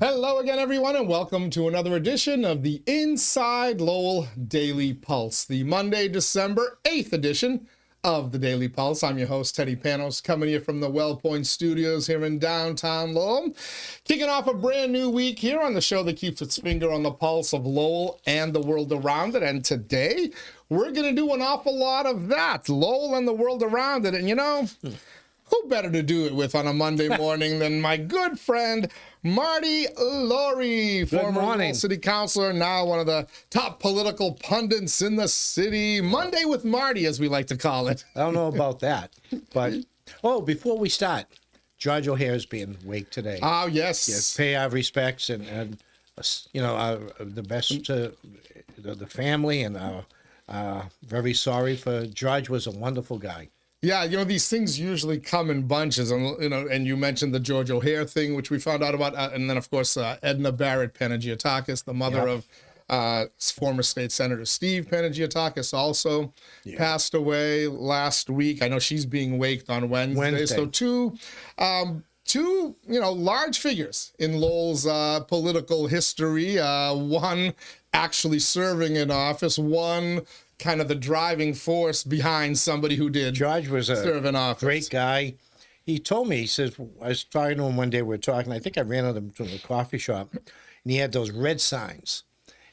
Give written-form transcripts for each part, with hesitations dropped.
Hello again, everyone, and welcome to another edition of the Inside Lowell Daily Pulse, the Monday, December 8th edition of the Daily Pulse. I'm your host, Teddy Panos, coming to you from the WellPoint Studios here in downtown Lowell. Kicking off a brand new week here on the show that keeps its finger on the pulse of Lowell and the world around it. And today, we're going to do an awful lot of that, Lowell and the world around it. And you know, who better to do it with on a Monday morning than my good friend, Marty Laurie, former Lowell City Councilor, now one of the top political pundits in the city. Monday with Marty, as we like to call it. I don't know about that, but, before we start, George O'Hare's being waked today. Oh, yes. Yes, pay our respects and the best to the family, and very sorry for George. Was a wonderful guy. Yeah, you know, these things usually come in bunches, and and you mentioned the George O'Hare thing, which we found out about, and then of course Edna Barrett Panagiotakis, the mother of former state senator Steve Panagiotakis, also passed away last week. I know she's being waked on Wednesday. So two large figures in Lowell's political history. One actually serving in office, one kind of the driving force behind somebody who did. George was serve in office. Great guy. He told me, he says, I was talking to him one day, we were talking, I think I ran into him to the coffee shop, and he had those red signs.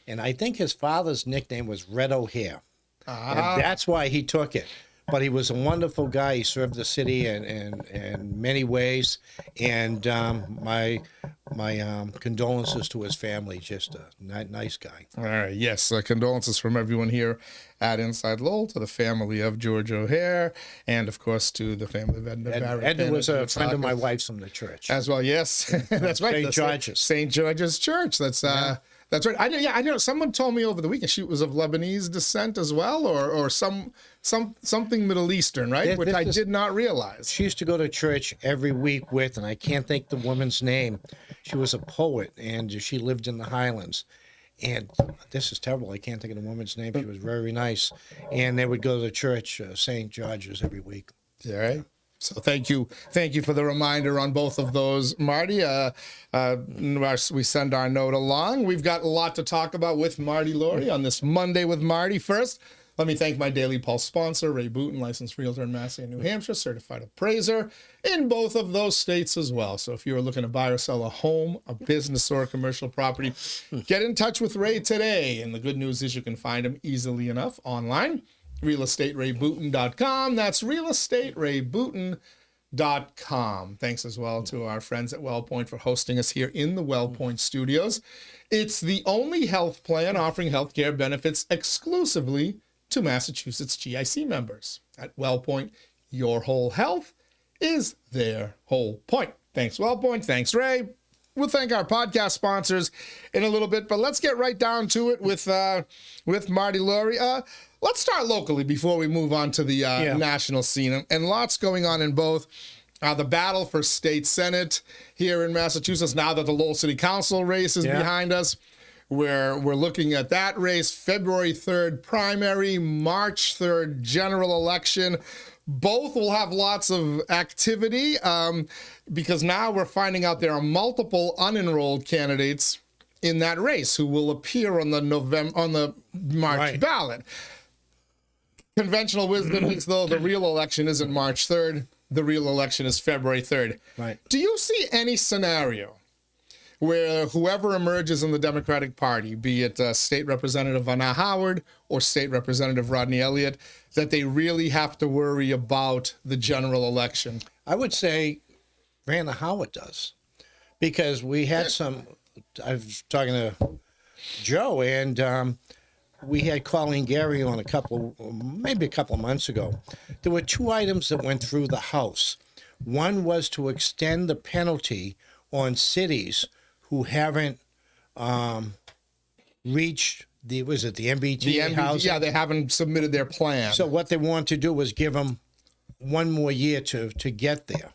And I think his father's nickname was Red O'Hare. And that's why he took it. But he was a wonderful guy. He served the city in many ways. And my condolences to his family. Just a nice guy. All right. Yes. Condolences from everyone here at Inside Lowell to the family of George O'Hare, and of course to the family of Edna Barrett. Edna was a friend of my wife's from the church as well. Yes, that's right. St. George's. St. George's Church. That's that's right. I know. Someone told me over the weekend she was of Lebanese descent as well, or something Middle Eastern, right? Which I did not realize. She used to go to church every week with, and I can't think the woman's name. She was a poet, and she lived in the Highlands. And this is terrible. I can't think of the woman's name. She was very nice. And they would go to the church, St. George's, every week. All right. So thank you for the reminder on both of those, Marty. We send our note along. We've got a lot to talk about with Marty Laurie on this Monday with Marty. First, let me thank my Daily Pulse sponsor, Ray Booten, licensed realtor in Massey and New Hampshire, certified appraiser in both of those states as well. So if you're looking to buy or sell a home, a business, or a commercial property, get in touch with Ray today. And the good news is you can find him easily enough online. realestaterayBooten.com. That's realestaterayBooten.com. Thanks as well to our friends at WellPoint for hosting us here in the WellPoint Studios. It's the only health plan offering healthcare benefits exclusively to Massachusetts GIC members. At WellPoint, your whole health is their whole point. Thanks, WellPoint. Thanks, Ray. We'll thank our podcast sponsors in a little bit, but let's get right down to it with Marty Laurie. Let's start locally before we move on to the national scene. And lots going on in both. The battle for state senate here in Massachusetts, now that the Lowell City Council race is behind us. We're looking at that race, February 3rd primary, March 3rd general election. Both will have lots of activity because now we're finding out there are multiple unenrolled candidates in that race who will appear on the March ballot. Conventional wisdom is, though, the real election isn't March 3rd. The real election is February 3rd. Right. Do you see any scenario where whoever emerges in the Democratic Party, be it State Representative Vanna Howard or State Representative Rodney Elliott, that they really have to worry about the general election? I would say Vanna Howard does, because we had I was talking to Joe, and we had 𝐃𝐚𝐢𝐥𝐲 on maybe a couple of months ago. There were two items that went through the House. One was to extend the penalty on cities who haven't reached the MBTA housing? Yeah, they haven't submitted their plan. So what they want to do was give them one more year to get there.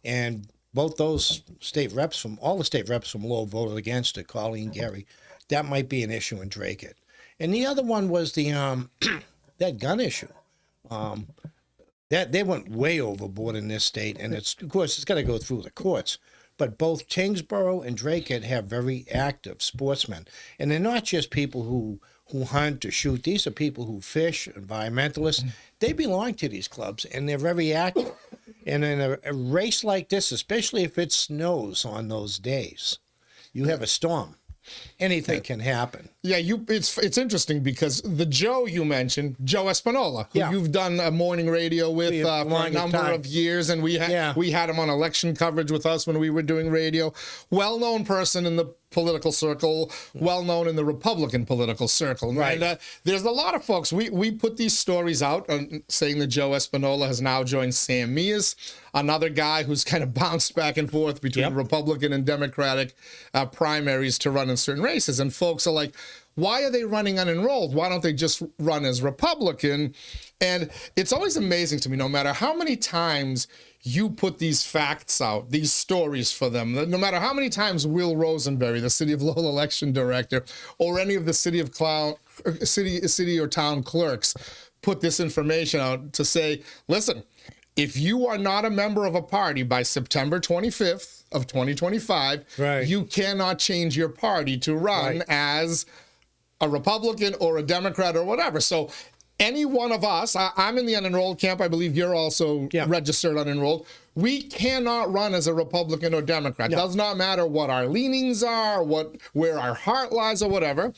And both those all the state reps from Lowell voted against it, 𝐃𝐚𝐢𝐥𝐲. That might be an issue in Drake. And the other one was the that gun issue. That they went way overboard in this state, and of course it's got to go through the courts. But both Kingsborough and Drakehead have very active sportsmen. And they're not just people who hunt or shoot. These are people who fish, environmentalists. They belong to these clubs, and they're very active. And in a race like this, especially if it snows on those days, you have a storm. Anything can happen. Yeah, it's interesting because the Joe you mentioned, Joe Espinola, who you've done a morning radio with for a number of years, and we had him on election coverage with us when we were doing radio. Well-known person in the political circle, well-known in the Republican political circle. Right. And there's a lot of folks, we put these stories out saying that Joe Espinola has now joined Sam Mears, another guy who's kind of bounced back and forth between Republican and Democratic primaries to run in certain races. And folks are like, why are they running unenrolled? Why don't they just run as Republican? And it's always amazing to me, no matter how many times you put these facts out, these stories for them, no matter how many times Will Rosenberry, the City of Lowell election director, or any of the city or town clerks put this information out to say, listen, if you are not a member of a party by September 25th of 2025, you cannot change your party to run as a Republican or a Democrat or whatever. So any one of us, I'm in the unenrolled camp. I believe you're also registered unenrolled. We cannot run as a Republican or Democrat. Does not matter what our leanings are, where our heart lies or whatever.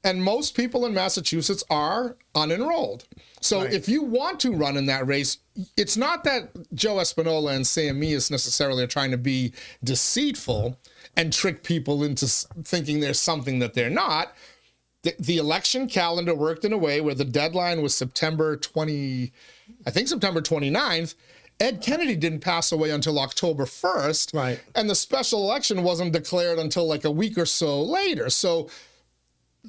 And most people in Massachusetts are unenrolled. So if you want to run in that race, it's not that Joe Espinola and Sam Mears necessarily are trying to be deceitful and trick people into thinking there's something that they're not. The election calendar worked in a way where the deadline was September 29th. Ed Kennedy didn't pass away until October 1st. Right. And the special election wasn't declared until like a week or so later. So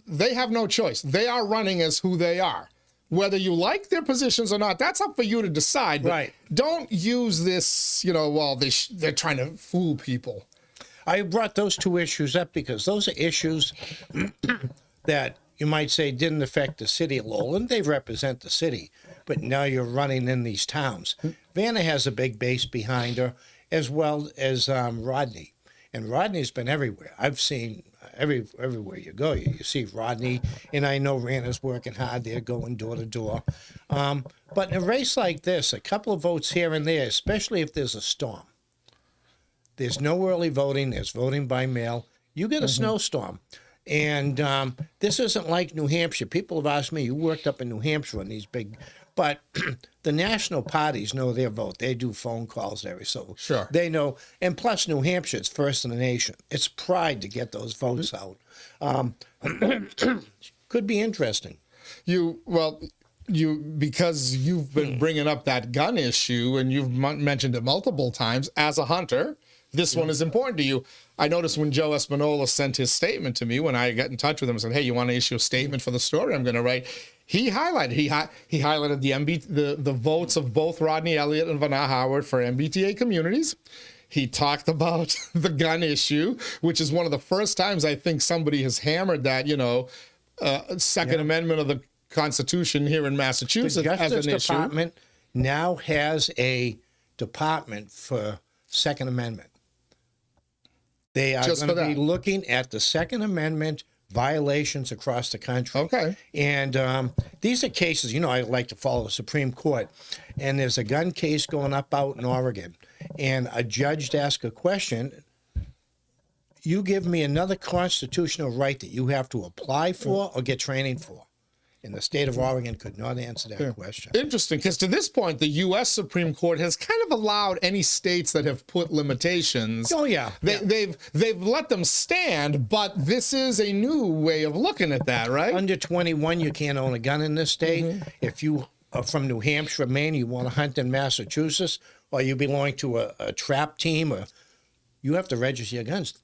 they have no choice. They are running as who they are. Whether you like their positions or not, that's up for you to decide. But don't use this, they're trying to fool people. I brought those two issues up because those are issues that you might say didn't affect the city of Lowell, and they represent the city. But now you're running in these towns. Vanna has a big base behind her, as well as Rodney. And Rodney's been everywhere. I've seen everywhere you go, you see Rodney, and I know Vanna's working hard. They're going door to door. But in a race like this, a couple of votes here and there, especially if there's a storm. There's no early voting. There's voting by mail. You get a snowstorm. And this isn't like New Hampshire. People have asked me, you worked up in New Hampshire on these big, but the national parties know their vote. They do phone calls so they know. And plus, New Hampshire is first in the nation. It's pride to get those votes out. Could be interesting. Because you've been bringing up that gun issue and you've mentioned it multiple times as a hunter, this one is important to you. I noticed when Joe Espinola sent his statement to me, when I got in touch with him and said, hey, you want to issue a statement for the story I'm going to write? He highlighted the votes of both Rodney Elliott and Vanna Howard for MBTA communities. He talked about the gun issue, which is one of the first times I think somebody has hammered that, Second Amendment of the Constitution here in Massachusetts as an issue. The Justice Department now has a department for Second Amendment. They are going to be looking at the Second Amendment violations across the country. Okay. And these are cases, I like to follow the Supreme Court. And there's a gun case going up out in Oregon. And a judge asked a question. You give me another constitutional right that you have to apply for or get training for. And the state of Oregon could not answer that question. Interesting, because to this point, the U.S. Supreme Court has kind of allowed any states that have put limitations. Oh, yeah. They've let them stand, but this is a new way of looking at that, right? Under 21, you can't own a gun in this state. If you are from New Hampshire, Maine, you want to hunt in Massachusetts, or you belong to a trap team, or you have to register your guns.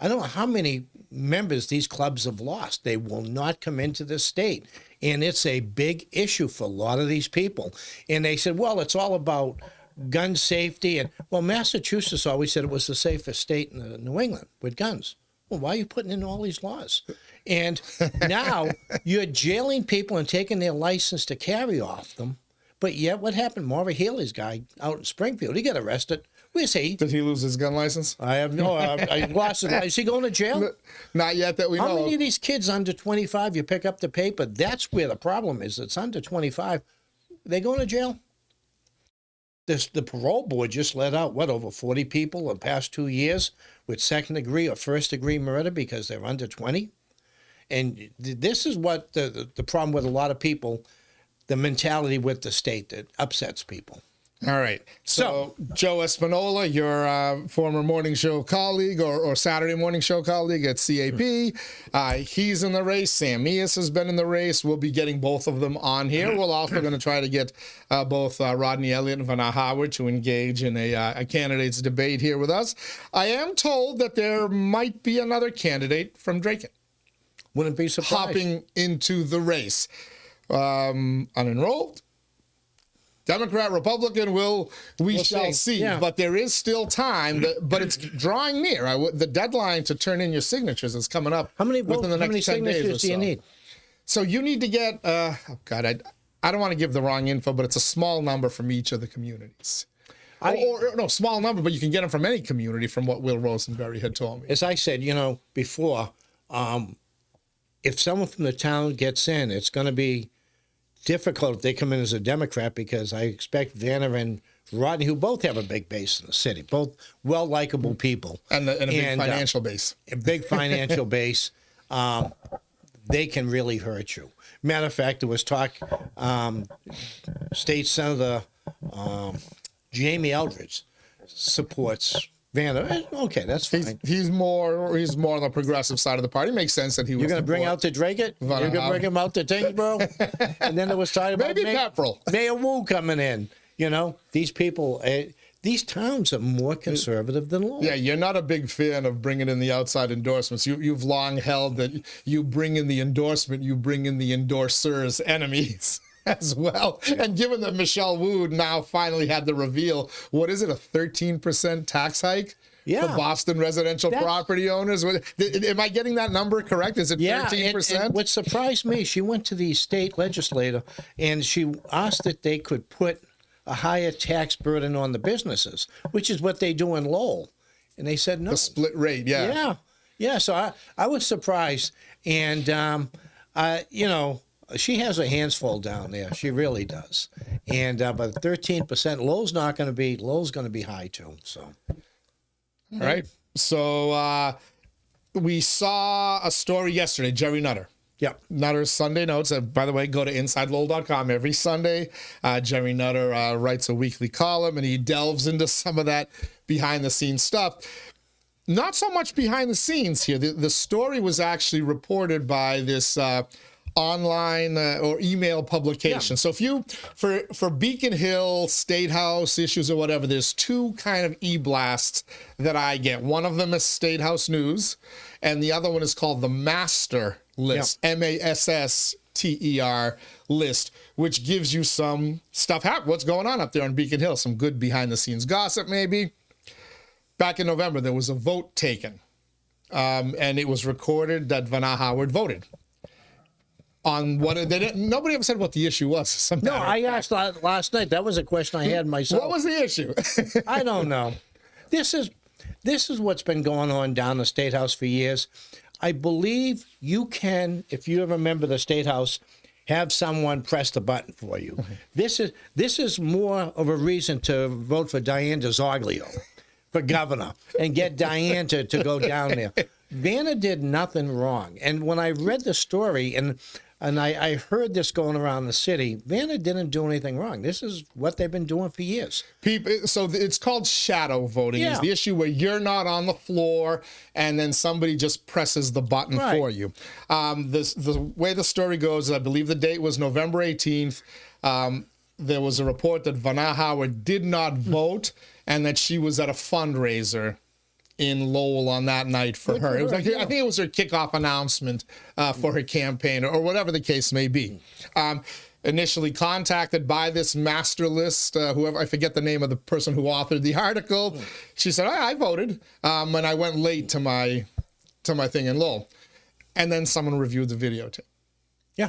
I don't know how many members these clubs have lost. They will not come into this state. And it's a big issue for a lot of these people. And they said, well, it's all about gun safety. And, well, Massachusetts always said it was the safest state in New England with guns. Well, why are you putting in all these laws? And now you're jailing people and taking their license to carry off them. But yet what happened? Maura Healey's guy out in Springfield, he got arrested. Where's he? Did he lose his gun license? I have no. I lost it. Is he going to jail? Not yet that we know. How many of. of these kids under 25? You pick up the paper. That's where the problem is. It's under 25. They going to jail? The parole board just let out over 40 people in the past 2 years with second degree or first degree murder because they're under 20. And this is what the problem with a lot of people, the mentality with the state that upsets people. All right. So Joe Espinola, your former morning show colleague or Saturday morning show colleague at CAP, he's in the race. Sam Meas has been in the race. We'll be getting both of them on here. We're also going to try to get both Rodney Elliott and Vanna Howard to engage in a candidates debate here with us. I am told that there might be another candidate from Draken. Wouldn't be surprised. Hopping into the race. Unenrolled. Democrat, Republican, we shall see. Yeah. But there is still time. But it's drawing near. The deadline to turn in your signatures is coming up. How many within the next 10 days signatures or so. do you need? So you need to get. I don't want to give the wrong info, but it's a small number from each of the communities. No, small number, but you can get them from any community, from what Will Rosenberry had told me. As I said, before, if someone from the town gets in, it's going to be difficult if they come in as a Democrat, because I expect Vanna and Rodney, who both have a big base in the city, both well-likable people. And a big financial base. A big financial base. They can really hurt you. Matter of fact, there was talk, State Senator Jamie Eldridge supports Vanna. Okay, that's fine. He's more on the progressive side of the party. Makes sense that he was. You're going to bring out to Draken? You're going to bring him out to Tingsboro? And then there was talk about maybe Pepperell. Mayor Wu coming in. These people, these towns are more conservative than Lowell. Yeah, you're not a big fan of bringing in the outside endorsements. You've long held that you bring in the endorsement, you bring in the endorser's enemies as well. And given that Michelle Wu now finally had the reveal, what is it, a 13% tax hike? Yeah. For Boston residential property owners? Am I getting that number correct? Is it 13%? And what surprised me, she went to the state legislature and she asked that they could put a higher tax burden on the businesses, which is what they do in Lowell. And they said no. The split rate, yeah. Yeah, so I was surprised. And, she has her hands full down there. She really does. And but 13%, Lowell's going to be high too. So, all right. So we saw a story yesterday, Jerry Nutter. Yep. Nutter's Sunday Notes. By the way, go to InsideLowell.com every Sunday. Jerry Nutter writes a weekly column, and he delves into some of that behind-the-scenes stuff. Not so much behind the scenes here. The story was actually reported by this online or email publication. Yeah. So if you, for Beacon Hill, State House issues or whatever, there's two kind of e-blasts that I get. One of them is State House News, and the other one is called the Master List, MASSTER list, which gives you some stuff, what's going on up there on Beacon Hill, some good behind-the-scenes gossip maybe. Back in November, there was a vote taken, and it was recorded that Vanna Howard voted. On what nobody ever said what the issue was. No, I asked last night. That was a question I had myself. What was the issue? I don't know. This is what's been going on down the State House for years. I believe you can, if you ever remember the State House, have someone press the button for you. Mm-hmm. This is more of a reason to vote for Diane 𝐥𝐲 for governor and get Diane to go down there. Vanna did nothing wrong. And when I read the story and I heard this going around the city, Vanna didn't do anything wrong. This is what they've been doing for years. So it's called shadow voting. Yeah. Is the issue where you're not on the floor and then somebody just presses the button for you. The way the story goes, I believe the date was November 18th. There was a report that Vanna Howard did not vote and that she was at a fundraiser in Lowell on that night for her. It was I think it was her kickoff announcement for her campaign or whatever the case may be. Initially contacted by this master list, whoever, I forget the name of the person who authored the article. She said, I voted, and I went late to my thing in Lowell. And then someone reviewed the videotape.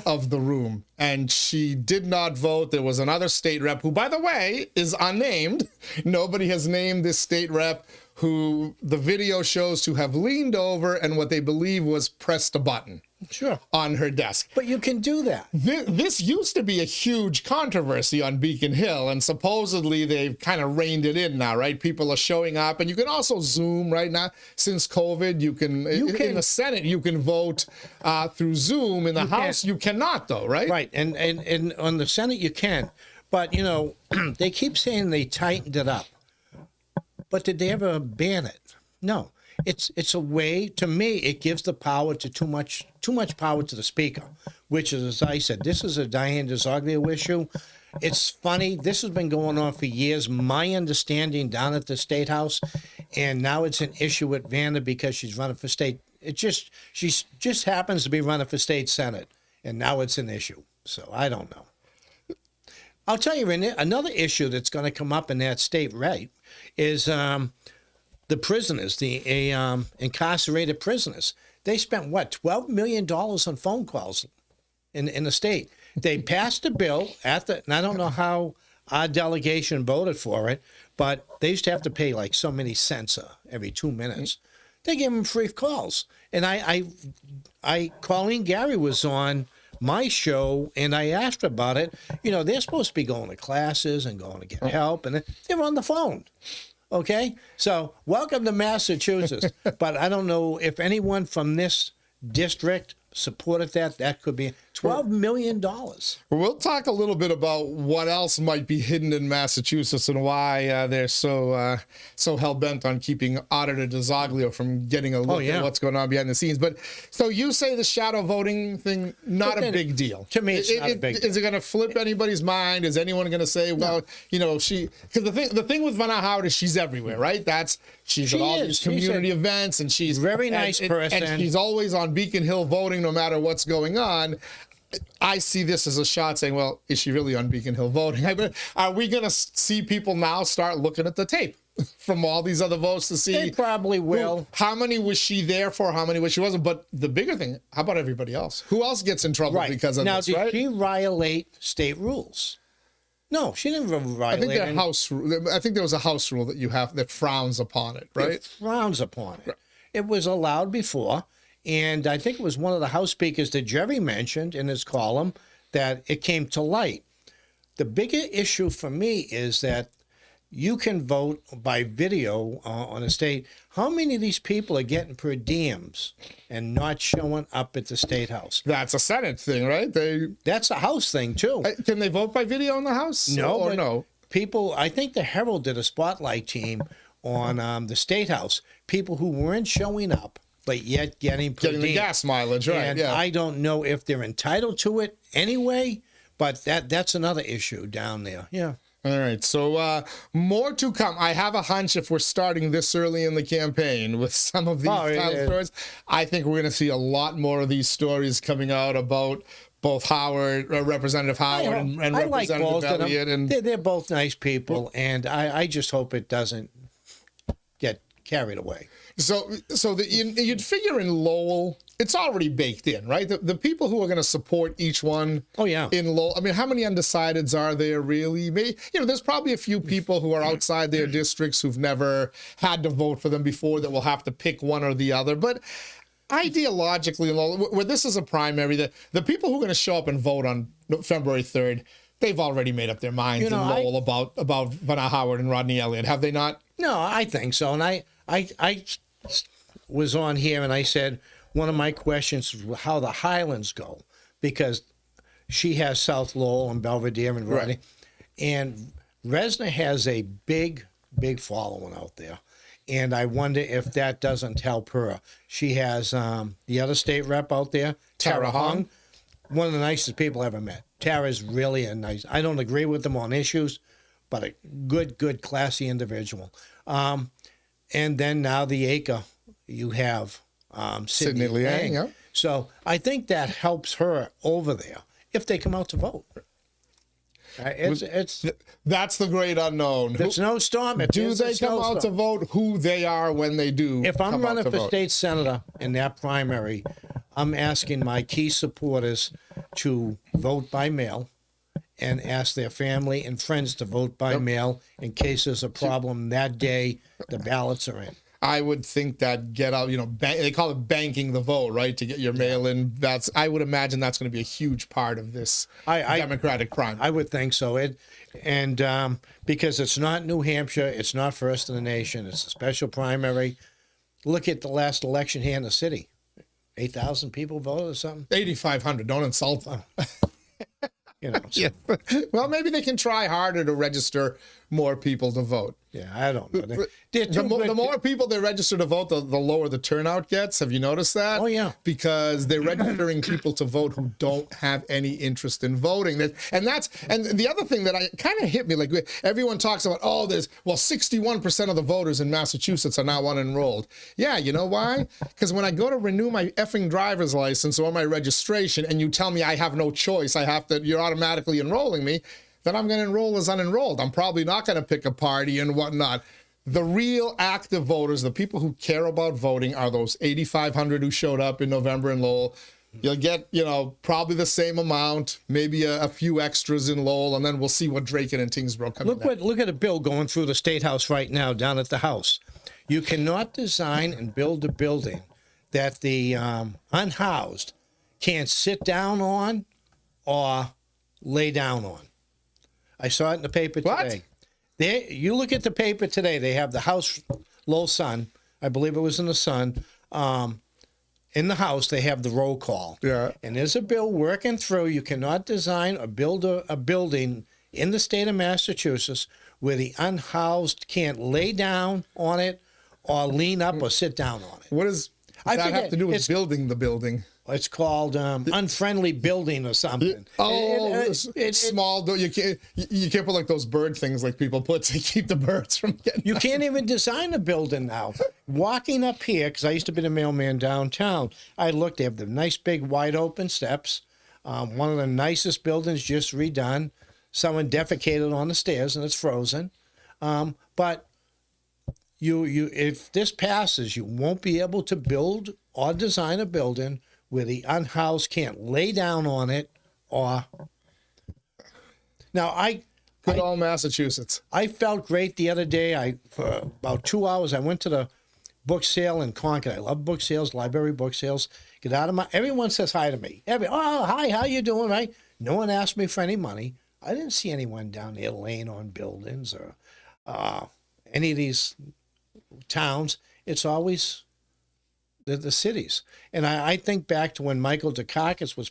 of the room, and she did not vote. There was another state rep who, by the way, is unnamed. Nobody has named this state rep, who the video shows to have leaned over and what they believe was pressed a button on her desk. But you can do that. This used to be a huge controversy on Beacon Hill, and supposedly they've kind of reined it in now, right? People are showing up, and you can also Zoom right now. Since COVID, you can in the Senate, you can vote through Zoom. In the House, you cannot, though, right? Right, and on the Senate, you can. But, you know, they keep saying they tightened it up. But did they ever ban it? No. It's a way, to me, it gives the power to too much power to the speaker, which is, as I said, this is a Diane DiZoglio issue. It's funny. This has been going on for years. My understanding down at the State House, and now it's an issue with Vanna because she's running for state. She just happens to be running for state Senate, and now it's an issue. So I don't know. I'll tell you, another issue that's going to come up in that state, right, is the prisoners, the incarcerated prisoners. They spent, what, $12 million on phone calls in the state. They passed a bill, and I don't know how our delegation voted for it, but they used to have to pay like so many cents every 2 minutes. They gave them free calls. And Colleen Gary was on my show, and I asked her about it. You know, they're supposed to be going to classes and going to get help, and they're on the phone. Okay? So, welcome to Massachusetts. But I don't know if anyone from this district supported that. That could be $12 million. We'll talk a little bit about what else might be hidden in Massachusetts and why they're so hell-bent on keeping Auditor DiZoglio from getting a look at what's going on behind the scenes. But so you say the shadow voting thing, not a big deal. To me, it's not a big deal. Is it going to flip anybody's mind? Is anyone going to say, well, you know, because the thing with Vanna Howard is she's everywhere, right? She's at all these community events, and she's very nice person. And she's always on Beacon Hill voting no matter what's going on. I see this as a shot saying, well, is she really on Beacon Hill voting? Are we going to see people now start looking at the tape from all these other votes to see? They probably will. How many was she there for? How many was she wasn't? But the bigger thing, how about everybody else? Who else gets in trouble because of now, this, right? Now, did she violate state rules? No, she didn't violate. I think there was a house rule that you have that frowns upon it, right? It frowns upon it. Right. It was allowed before. And I think it was one of the House speakers that Jerry mentioned in his column that it came to light. The bigger issue for me is that you can vote by video on a state. How many of these people are getting per diems and not showing up at the State House? That's a Senate thing, right? That's a House thing, too. Can they vote by video in the House? No. People, I think the Herald did a spotlight team on the State House. People who weren't showing up, but yet getting the gas mileage, right? And I don't know if they're entitled to it anyway, but that's another issue down there. Yeah. All right. So more to come. I have a hunch if we're starting this early in the campaign with some of these stories, I think we're going to see a lot more of these stories coming out about both Representative Howard and Representative Elliott. And they're both nice people, and I just hope it doesn't get carried away. So you'd figure in Lowell, it's already baked in, right? The people who are going to support each one. In Lowell, I mean, how many undecideds are there really? Maybe, there's probably a few people who are outside their districts who've never had to vote for them before that will have to pick one or the other. But ideologically, in Lowell, where this is a primary, the people who are going to show up and vote on February 3rd, they've already made up their minds in Lowell about Vanna Howard and Rodney Elliott, have they not? No, I think so. And I was on here and I said one of my questions was how the Highlands go, because she has South Lowell and Belvedere and Rodney. Right. And Resna has a big following out there. And I wonder if that doesn't help her. She has the other state rep out there, Tara Hung, one of the nicest people I ever met. Tara's really a nice, I don't agree with them on issues, but a good, classy individual. And then now the ACA, you have Sidney Liang. Yeah. So I think that helps her over there if they come out to vote. That's the great unknown. There's no storm. Do they come out to vote? Who they are when they do? If I'm running for state senator in that primary, I'm asking my key supporters to vote by mail and ask their family and friends to vote by mail in case there's a problem that day the ballots are in. I would think that get out, they call it banking the vote, right? To get your mail in. I would imagine that's going to be a huge part of this Democratic primary. I would think so. Because it's not New Hampshire, it's not first in the nation, it's a special primary. Look at the last election here in the city. 8,000 people voted or something? 8,500. Don't insult them. So. Yeah. Well, maybe they can try harder to register more people to vote. Yeah, I don't know. The more people they register to vote, the lower the turnout gets. Have you noticed that? Oh, yeah. Because they're registering people to vote who don't have any interest in voting. And the other thing that kind of hit me, like everyone talks about, 61% of the voters in Massachusetts are now unenrolled. Yeah, you know why? Because when I go to renew my effing driver's license or my registration and you tell me I have no choice, you're automatically enrolling me, then I'm going to enroll as unenrolled. I'm probably not going to pick a party and whatnot. The real active voters, the people who care about voting, are those 8,500 who showed up in November in Lowell. You'll get, probably the same amount, maybe a few extras in Lowell, and then we'll see what Drake and Tingsboro come in. Look at a bill going through the State House right now down at the House. You cannot design and build a building that the unhoused can't sit down on or lay down on. I saw it in the paper today. You look at the paper today, they have the House Lowell Sun, I believe it was in the Sun. In the House, they have the roll call. Yeah. And there's a bill working through. You cannot design or build a building in the state of Massachusetts where the unhoused can't lay down on it or lean up or sit down on it. What does that have to do with building the building? It's called unfriendly building or something. It's small. You can't put like those bird things like people put to keep the birds from getting. You can't even design a building now. Walking up here, because I used to be the mailman downtown, I looked. They have the nice big wide open steps. One of the nicest buildings just redone. Someone defecated on the stairs and it's frozen. But if this passes, you won't be able to build or design a building where the unhoused can't lay down on it or... Now, Good old Massachusetts. I felt great the other day. For about 2 hours, I went to the book sale in Concord. I love book sales, library book sales. Get out of everyone says hi to me. Hi, how you doing, right? No one asked me for any money. I didn't see anyone down there laying on buildings or any of these towns. It's always... the cities. And I think back to when Michael Dukakis was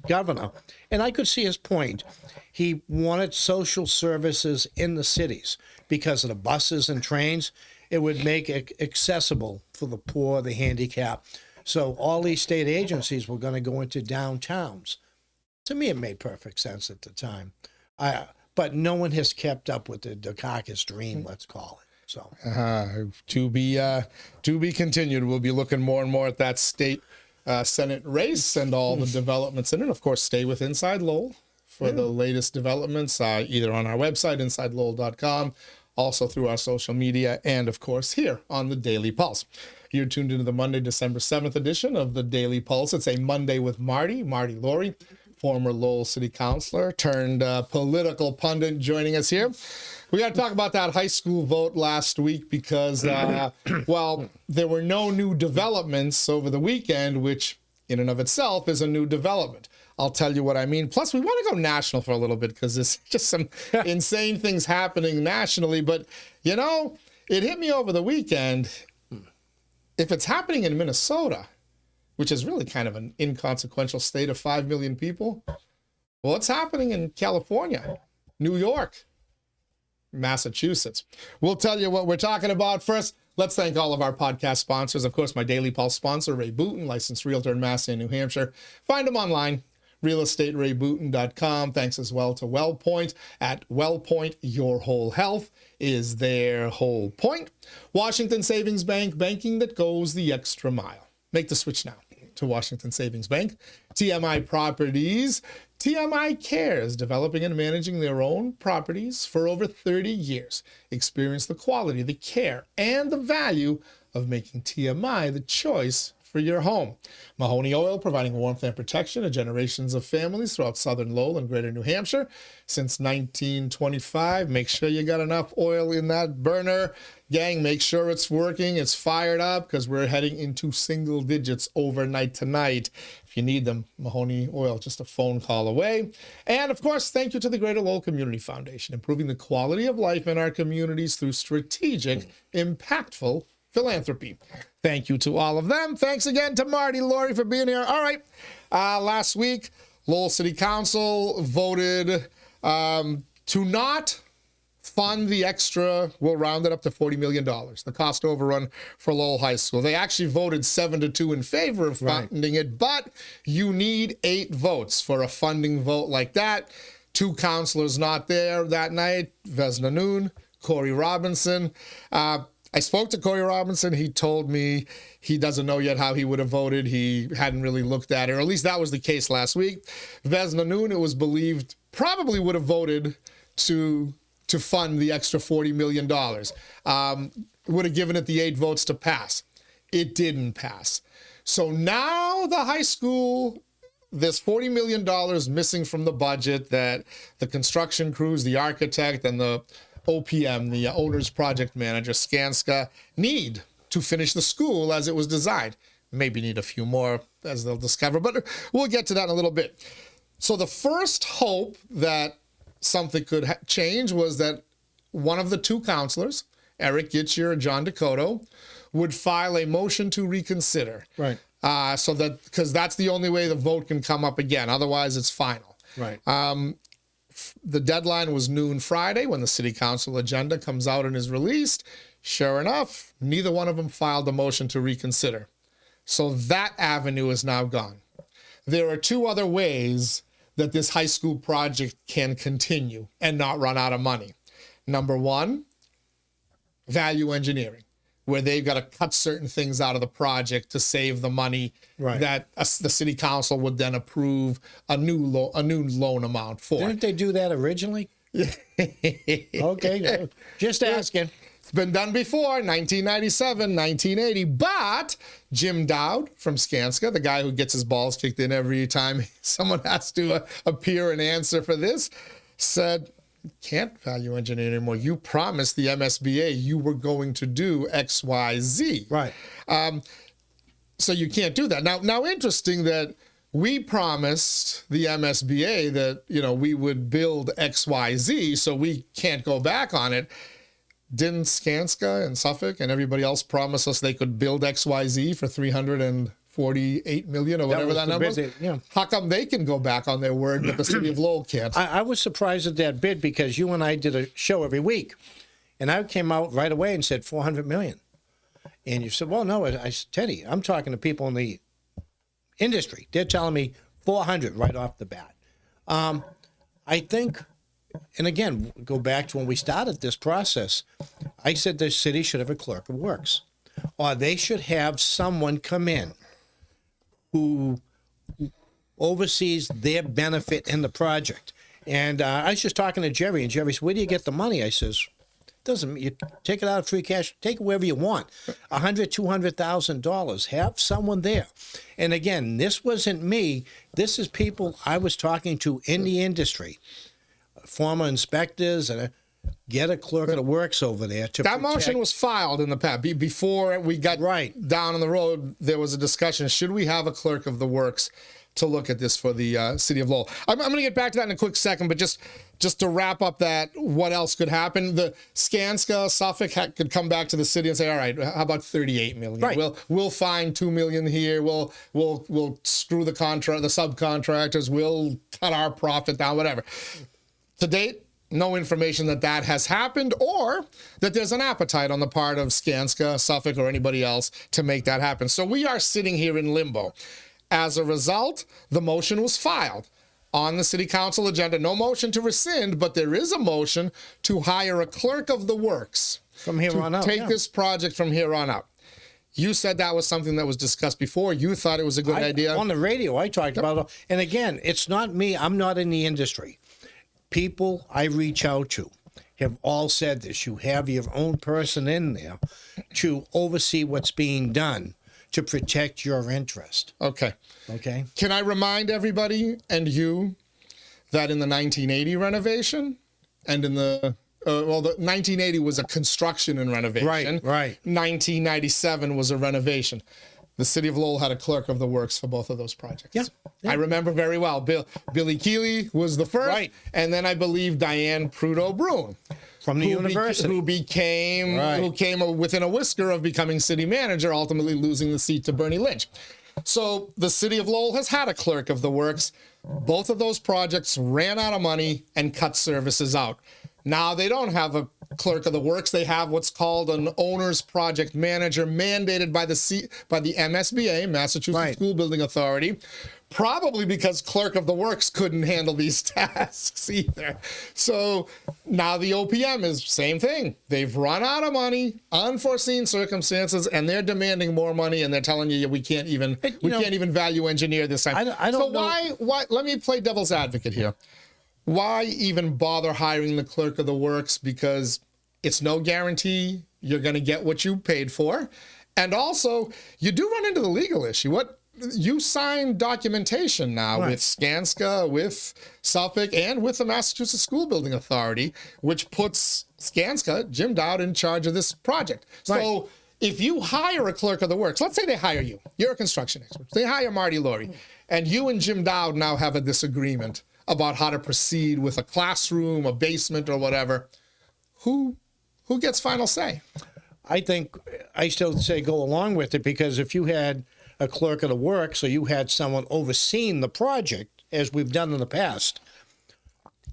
governor, and I could see his point. He wanted social services in the cities because of the buses and trains. It would make it accessible for the poor, the handicapped. So all these state agencies were going to go into downtowns. To me, it made perfect sense at the time. But no one has kept up with the Dukakis dream, let's call it. So to be continued. We'll be looking more and more at that state Senate race and all the developments in it. Of course, stay with Inside Lowell for the latest developments, either on our website, InsideLowell.com, also through our social media, and of course here on the Daily Pulse. You're tuned into the Monday, December 7th edition of the Daily Pulse. It's a Monday with Marty Laurie, former Lowell City Councilor turned political pundit, joining us here. We got to talk about that high school vote last week because, there were no new developments over the weekend, which in and of itself is a new development. I'll tell you what I mean. Plus, we want to go national for a little bit because there's just some insane things happening nationally. But, it hit me over the weekend. If it's happening in Minnesota, which is really kind of an inconsequential state of 5 million people, well, it's happening in California, New York, Massachusetts. We'll tell you what we're talking about. First, let's thank all of our podcast sponsors. Of course, my Daily Pulse sponsor, Ray Booten, licensed realtor in Mass and New Hampshire. Find him online, realestaterayBooten.com. Thanks as well to WellPoint at WellPoint. Your whole health is their whole point. Washington Savings Bank, banking that goes the extra mile. Make the switch now to Washington Savings Bank. TMI Properties. TMI Cares, developing and managing their own properties for over 30 years. Experience the quality, the care, and the value of making TMI the choice for your home. Mahoney Oil, providing warmth and protection to generations of families throughout southern Lowell and greater New Hampshire since 1925. Make sure you got enough oil in that burner. Gang, make sure it's working, it's fired up, because we're heading into single digits overnight tonight. If you need them, Mahoney Oil, just a phone call away. And of course, thank you to the Greater Lowell Community Foundation, improving the quality of life in our communities through strategic, impactful philanthropy. Thank you to all of them. Thanks again to Marty, Lori, for being here. All right. Last week, Lowell City Council voted to not fund the extra, we'll round it up to $40 million, the cost overrun for Lowell High School. They actually voted 7-2 in favor of funding it, but you need 8 votes for a funding vote like that. 2 counselors not there that night, Vesna Noon, Corey Robinson. I spoke to Corey Robinson. He told me he doesn't know yet how he would have voted. He hadn't really looked at it, or at least that was the case last week. Vesna Noon, it was believed, probably would have voted to fund the extra $40 million. Would have given it the 8 votes to pass. It didn't pass. So now the high school, there's $40 million missing from the budget that the construction crews, the architect, and the OPM, the owner's project manager, Skanska, need to finish the school as it was designed. Maybe need a few more, as they'll discover, but we'll get to that in a little bit. So the first hope that something could change was that one of the 2 counselors, Eric Gitcher and John Dakota, would file a motion to reconsider. Right. So that, because that's the only way the vote can come up again. Otherwise, it's final. Right. The deadline was noon Friday when the city council agenda comes out and is released. Sure enough, neither one of them filed a motion to reconsider. So that avenue is now gone. There are 2 other ways that this high school project can continue and not run out of money. Number 1, value engineering, where they've got to cut certain things out of the project to save the money that the city council would then approve a new loan amount for. Didn't they do that originally? Okay, just asking. It's been done before, 1997, 1980. But Jim Dowd from Skanska, the guy who gets his balls kicked in every time someone has to appear and answer for this, said, can't value engineer anymore. You promised the MSBA you were going to do X, Y, Z. Right. So you can't do that. Now, interesting that we promised the MSBA that, we would build X, Y, Z, so we can't go back on it. Didn't Skanska and Suffolk and everybody else promise us they could build X, Y, Z for $348 million or whatever that number was? Yeah. How come they can go back on their word, but the city of Lowell can't? I was surprised at that bid, because you and I did a show every week, and I came out right away and said $400 million. And you said, well, no, I said, Teddy, I'm talking to people in the industry. They're telling me 400 right off the bat. I think, and again, go back to when we started this process, I said the city should have a clerk of works, or they should have someone come in who oversees their benefit in the project. And I was just talking to Jerry, and Jerry said, where do you get the money? I says, doesn't, you take it out of free cash, take it wherever you want. $100,000, $200,000, have someone there. And again, this wasn't me. This is people I was talking to in the industry, former inspectors, and get a clerk of the works over there to that protect. Motion was filed in the past. Before we got down on the road, there was a discussion, should we have a clerk of the works to look at this for the city of Lowell? I'm going to get back to that in a quick second, but just to wrap up that, what else could happen? The Skanska, Suffolk could come back to the city and say, all right, how about $38 million? Right. We'll find $2 million here. We'll screw the subcontractors. We'll cut our profit down, whatever. To date, no information that has happened, or that there's an appetite on the part of Skanska, Suffolk, or anybody else to make that happen. So we are sitting here in limbo. As a result, the motion was filed on the city council agenda. No motion to rescind, but there is a motion to hire a clerk of the works from here on out. Take this project from here on out. You said that was something that was discussed before. You thought it was a good idea. On the radio, I talked about it. And again, it's not me. I'm not in the industry. People I reach out to have all said this. You have your own person in there to oversee what's being done, to protect your interest. Okay. Okay. Can I remind everybody and you that in the 1980 renovation and in the the 1980 was a construction and renovation. Right. 1997 was a renovation. The city of Lowell had a clerk of the works for both of those projects. Yeah. I remember very well. Billy Keeley was the first, Right. and then I believe Diane Prudo-Bruin. From the university. Who came within a whisker of becoming city manager, ultimately losing the seat to Bernie Lynch. So the city of Lowell has had a clerk of the works. Both of those projects ran out of money and cut services out. Now they don't have a clerk of the works. They have what's called an owner's project manager mandated by the MSBA, Massachusetts School Building Authority, probably because clerk of the works couldn't handle these tasks either. So now the OPM is same thing. They've run out of money, unforeseen circumstances, and they're demanding more money, and they're telling you we can't even value engineer this time. I don't know. Why? Let me play devil's advocate here. Why even bother hiring the clerk of the works? Because it's no guarantee you're going to get what you paid for. And also, you do run into the legal issue. You sign documentation now with Skanska, with Suffolk, and with the Massachusetts School Building Authority, which puts Skanska, Jim Dowd, in charge of this project. So if you hire a clerk of the works, let's say they hire you. You're a construction expert. They hire Marty Laurie. And you and Jim Dowd now have a disagreement about how to proceed with a classroom, a basement, or whatever. Who gets final say? I think I still say go along with it, because if you had a clerk of the works, or you had someone overseeing the project, as we've done in the past,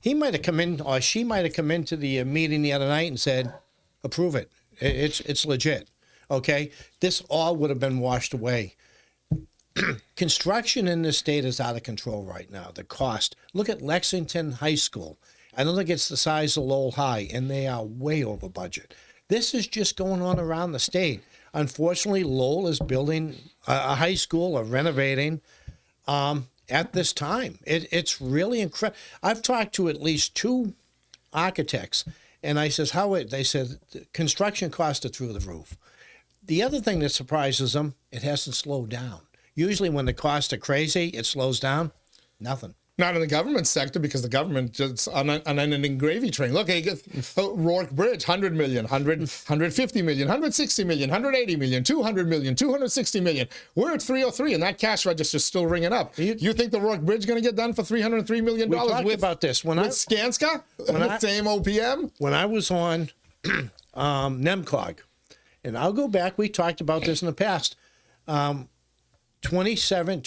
he might have come in, or she might have come into the meeting the other night and said, approve it. It's legit. Okay? This all would have been washed away. Construction in this state is out of control right now. The cost. Look at Lexington High School. I don't think it's the size of Lowell High, and they are way over budget. This is just going on around the state. Unfortunately, Lowell is building a high school or renovating at this time. It's really incredible. I've talked to at least 2 architects, and I says, they said, construction costs are through the roof. The other thing that surprises them, it hasn't slowed down. Usually when the costs are crazy, it slows down. Nothing. Not in the government sector, because the government just on an gravy train. Look, Rourke Bridge, 100 million, 150 million, 160 million, 180 million, 200 million, 260 million. We're at 303, and that cash register's still ringing up. You think the Rourke Bridge is going to get done for $303 million? We talked about this. With Skanska, the same OPM? When I was on NEMCOG, and I'll go back, we talked about this in the past, 2027,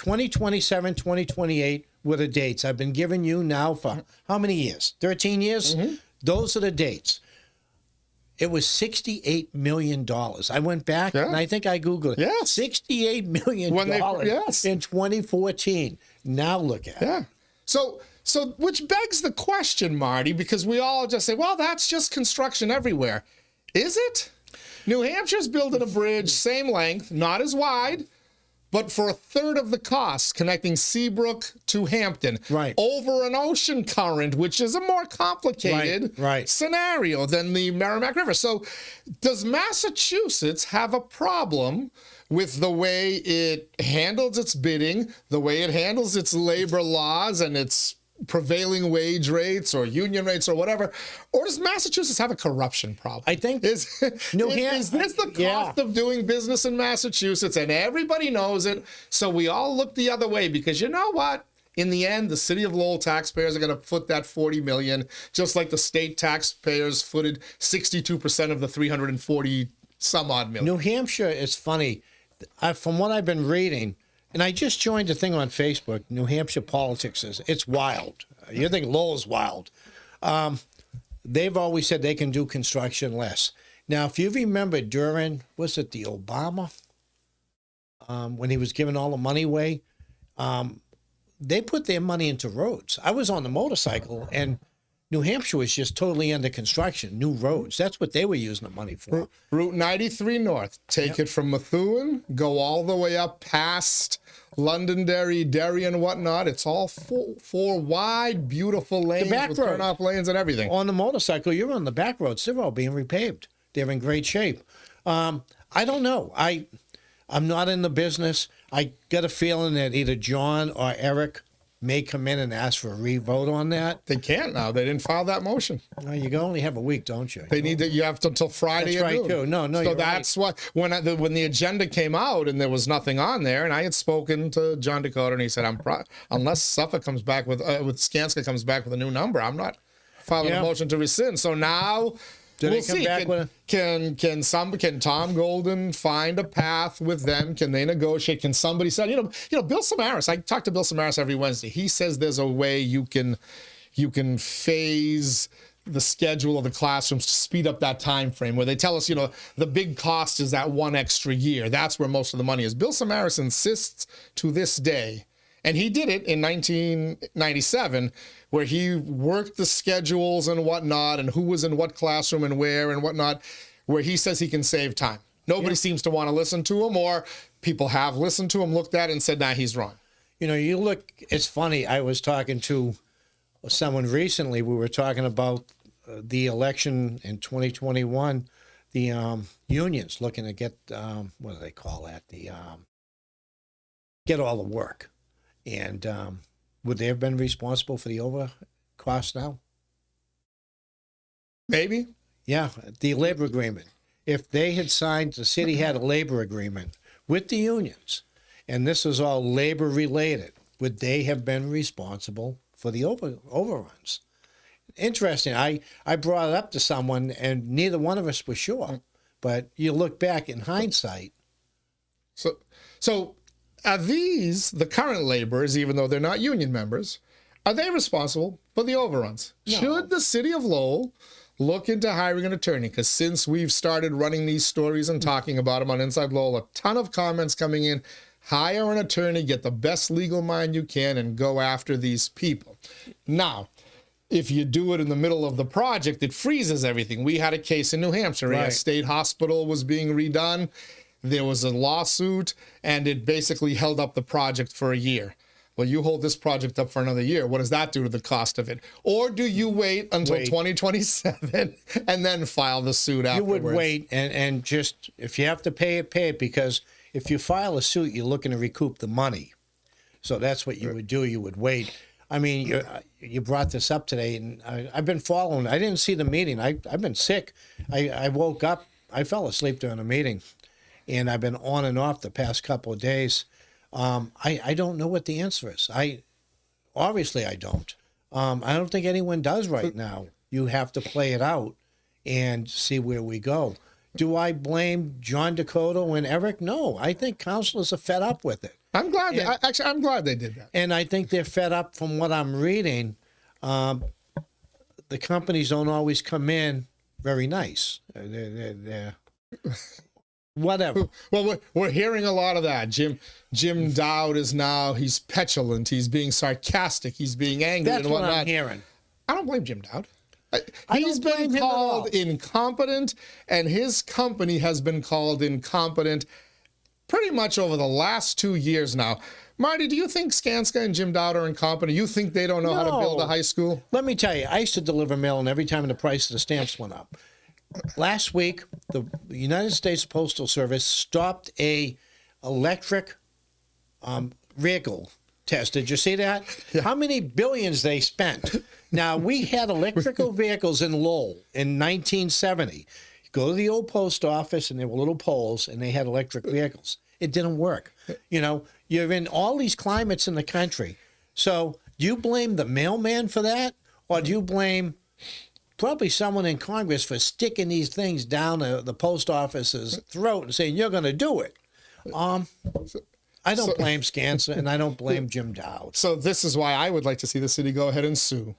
2028 were the dates I've been giving you now for how many years? 13 years? Mm-hmm. Those are the dates. It was $68 million. I went back and I think I Googled it. Yes. $68 million in 2014. Now look at it. So which begs the question, Marty, because we all just say, well, that's just construction everywhere. Is it? New Hampshire's building a bridge, same length, not as wide, but for a third of the cost, connecting Seabrook to Hampton, over an ocean current, which is a more complicated scenario than the Merrimack River. So does Massachusetts have a problem with the way it handles its bidding, the way it handles its labor laws and its prevailing wage rates or union rates or whatever? Or does Massachusetts have a corruption problem? I think is this the cost of doing business in Massachusetts, and everybody knows it, so we all look the other way? Because you know what? In the end, the city of Lowell taxpayers are going to foot that $40 million, just like the state taxpayers footed 62% of the 340 some odd million. New Hampshire is funny. From what I've been reading, and I just joined a thing on Facebook, New Hampshire politics it's wild. You think Lowell's wild. They've always said they can do construction less. Now, if you remember during, was it the Obama, when he was giving all the money away, they put their money into roads. I was on the motorcycle, and New Hampshire was just totally under construction, new roads. That's what they were using the money for. Route 93 North, take it from Methuen, go all the way up past Londonderry, Derry, and whatnot. It's all four wide, beautiful lanes with turn-off lanes and everything. On the motorcycle, you're on the back roads. They're all being repaved. They're in great shape. I don't know. I I'm not in the business. I got a feeling that either John or Eric may come in and ask for a revote on that. They can't now. They didn't file that motion. Well, you only have a week, don't you? They need to. You have until Friday. That's at right, noon. too. No, So you're that's what when the agenda came out and there was nothing on there, and I had spoken to John Dakota, and he said, unless Suffolk comes back with Skanska comes back with a new number, I'm not filing a motion to rescind. So now. We'll see. Can Tom Golden find a path with them? Can they negotiate? Can somebody say, Bill Samaras? I talk to Bill Samaras every Wednesday. He says there's a way you can phase the schedule of the classrooms to speed up that time frame. Where they tell us, the big cost is that one extra year. That's where most of the money is. Bill Samaras insists to this day. And he did it in 1997, where he worked the schedules and whatnot, and who was in what classroom and where and whatnot, where he says he can save time. Nobody seems to want to listen to him, or people have listened to him, looked at it, and said, nah, he's wrong. It's funny. I was talking to someone recently. We were talking about the election in 2021, the unions looking to get, what do they call that? Get all the work. And would they have been responsible for the over cost now? Maybe. Yeah, the labor agreement. If they had signed, the city had a labor agreement with the unions, and this is all labor related, would they have been responsible for the overruns? Interesting. I brought it up to someone, and neither one of us was sure. But you look back in hindsight. So. Are these, the current laborers, even though they're not union members, are they responsible for the overruns? No. Should the city of Lowell look into hiring an attorney? Because since we've started running these stories and talking about them on Inside Lowell, a ton of comments coming in. Hire an attorney, get the best legal mind you can, and go after these people. Now, if you do it in the middle of the project, it freezes everything. We had a case in New Hampshire. Right. A state hospital was being redone. There was a lawsuit, and it basically held up the project for a year. Well, you hold this project up for another year. What does that do to the cost of it? Or do you wait until 2027 and then file the suit afterwards? You would wait and just, if you have to pay it, because if you file a suit, you're looking to recoup the money. So that's what you would do. You would wait. I mean, you brought this up today, and I've been following. I didn't see the meeting. I've been sick. I woke up. I fell asleep during a meeting. And I've been on and off the past couple of days. I don't know what the answer is. Obviously I don't. I don't think anyone does right now. You have to play it out and see where we go. Do I blame John Dakota and Eric? No. I think councilors are fed up with it. I'm glad. I'm glad they did that. And I think they're fed up from what I'm reading. The companies don't always come in very nice. They're whatever. Well, we're hearing a lot of that. Jim Dowd is now, he's petulant, he's being sarcastic, he's being angry. That's and whatnot. What I'm hearing. I don't blame Jim Dowd. He's been called incompetent, and his company has been called incompetent pretty much over the last 2 years now. Marty, do you think Skanska and Jim Dowd are incompetent? You think they don't know how to build a high school? Let me tell you, I used to deliver mail, and every time the price of the stamps went up. Last week, the United States Postal Service stopped a electric vehicle test. Did you see that? Yeah. How many billions they spent? Now, we had electrical vehicles in Lowell in 1970. You go to the old post office, and there were little poles, and they had electric vehicles. It didn't work. You're in all these climates in the country. So do you blame the mailman for that? Or do you blame probably someone in Congress for sticking these things down the post office's throat and saying, you're going to do it? I don't blame Skanska, and I don't blame Jim Dowd. So this is why I would like to see the city go ahead and sue.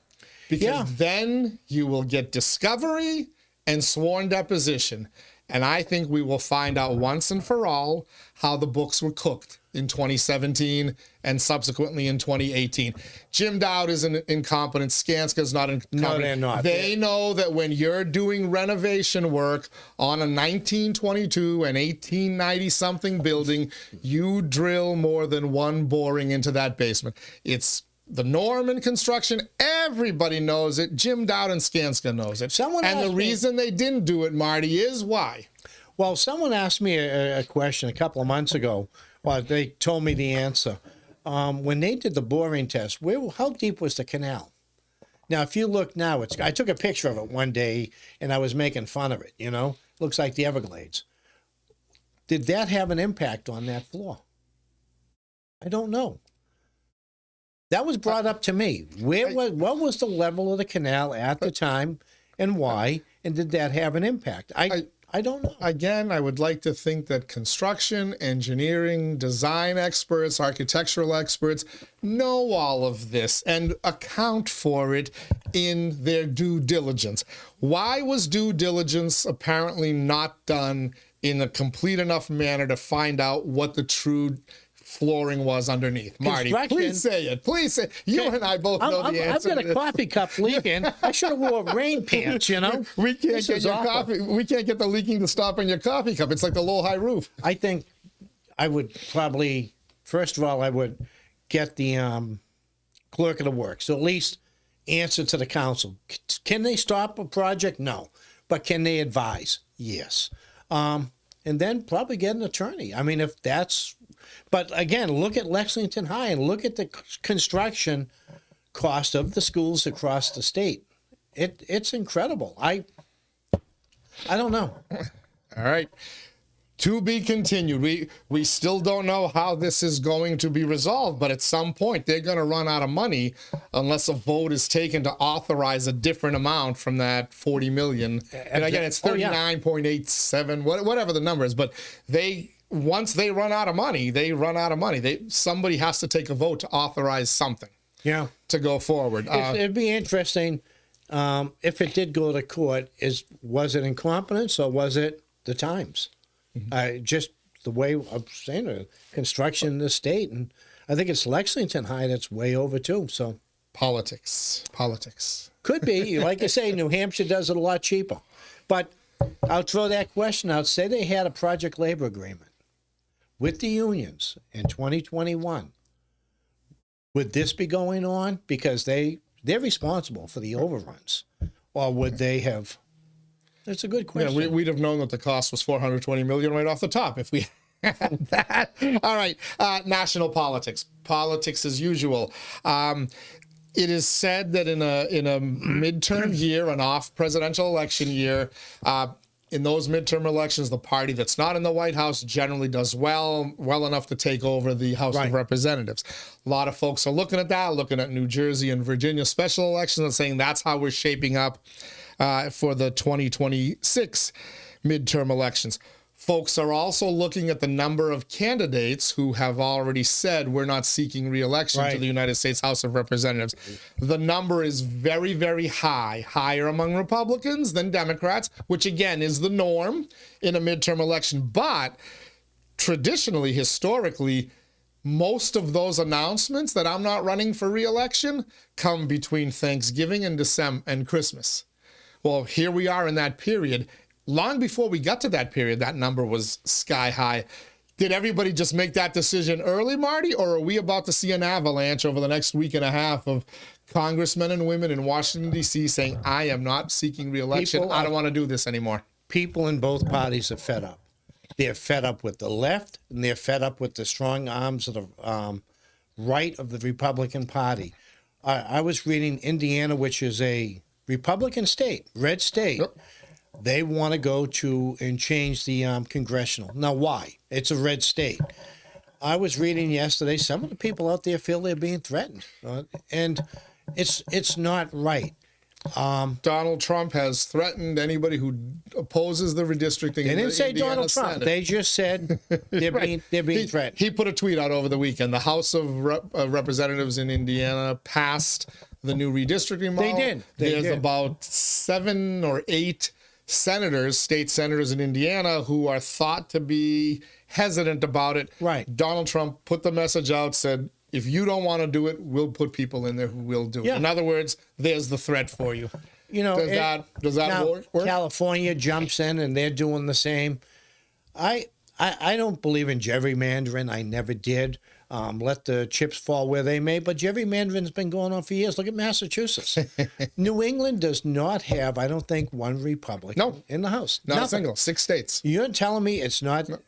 Because then you will get discovery and sworn deposition. And I think we will find out once and for all how the books were cooked in 2017 and subsequently in 2018. Jim Dowd is incompetent. Skanska is not incompetent. No, they're not. They know that when you're doing renovation work on a 1922 and 1890-something building, you drill more than one boring into that basement. It's the norm in construction. Everybody knows it. Jim Dowd and Skanska knows it. The reason they didn't do it, Marty, is why? Well, someone asked me a question a couple of months ago. Well, they told me the answer. When they did the boring test, how deep was the canal? Now, if you look now, I took a picture of it one day, and I was making fun of it, Looks like the Everglades. Did that have an impact on that floor? I don't know. That was brought up to me. What was the level of the canal at the time, and why? And did that have an impact? I don't know. Again, I would like to think that construction, engineering, design experts, architectural experts know all of this and account for it in their due diligence. Why was due diligence apparently not done in a complete enough manner to find out what the true flooring was underneath? Marty, please say it. Please say it. You and I both know the answer. I've got a coffee cup leaking. I should have wore rain pants, We can't get your coffee. We can't get the leaking to stop in your coffee cup. It's like the Lowell High roof. I think I would probably, first of all, I would get the clerk of the works, so at least answer to the council. Can they stop a project? No. But can they advise? Yes. And then probably get an attorney. I mean, if that's... But again, look at Lexington High and look at the construction cost of the schools across the state. It's incredible. I don't know. All right. To be continued. We still don't know how this is going to be resolved, but at some point they're going to run out of money unless a vote is taken to authorize a different amount from that $40 million. And again, it's 39.87, whatever the number is, but once they run out of money, somebody has to take a vote to authorize something. Yeah. To go forward. It'd be interesting if it did go to court. Was it incompetence or was it the times? Just the way I'm saying it, construction in the state, and I think it's Lexington High that's way over too. So politics could be. Like I say, New Hampshire does it a lot cheaper. But I'll throw that question out. Say they had a project labor agreement with the unions in 2021. Would this be going on because they're responsible for the overruns, or would they have? That's a good question. Yeah, we'd have known that the cost was $420 million right off the top if we had that. All right, national politics as usual. It is said that in a midterm year, an off presidential election year, in those midterm elections, the party that's not in the White House generally does well enough to take over the House of Representatives. A lot of folks are looking at that, looking at New Jersey and Virginia special elections and saying that's how we're shaping up for the 2026 midterm elections. Folks are also looking at the number of candidates who have already said we're not seeking re-election to the United States House of Representatives. The number is very, very high, higher among Republicans than Democrats, which again is the norm in a midterm election. But traditionally, historically, most of those announcements that I'm not running for re-election come between Thanksgiving and December and Christmas. Well, here we are in that period. Long before we got to that period, that number was sky high. Did everybody just make that decision early, Marty, or are we about to see an avalanche over the next week and a half of congressmen and women in Washington, D.C. saying, I am not seeking re-election. I don't want to do this anymore. People in both parties are fed up. They're fed up with the left, and they're fed up with the strong arms of the right of the Republican Party. I was reading Indiana, which is a Republican state, red state. Yep. They want to go to and change the congressional. Now, why? It's a red state. I was reading yesterday, some of the people out there feel they're being threatened, and it's not right. Donald Trump has threatened anybody who opposes the redistricting. They didn't say Donald Trump. Senate. They just said they're being threatened. He put a tweet out over the weekend. The House of Representatives in Indiana passed the new redistricting model. They did. There's about 7 or 8 senators, state senators in Indiana, who are thought to be hesitant about it. Right. Donald Trump put the message out, said, if you don't want to do it, we'll put people in there who will do it. In other words, there's the threat for you. Does that work? California jumps in and they're doing the same. I don't believe in gerrymandering. I never did. let the chips fall where they may. But gerrymandering's been going on for years. Look at Massachusetts. New England does not have, I don't think, one Republican in the House. Not a single. 6 states. You're telling me it's not? No.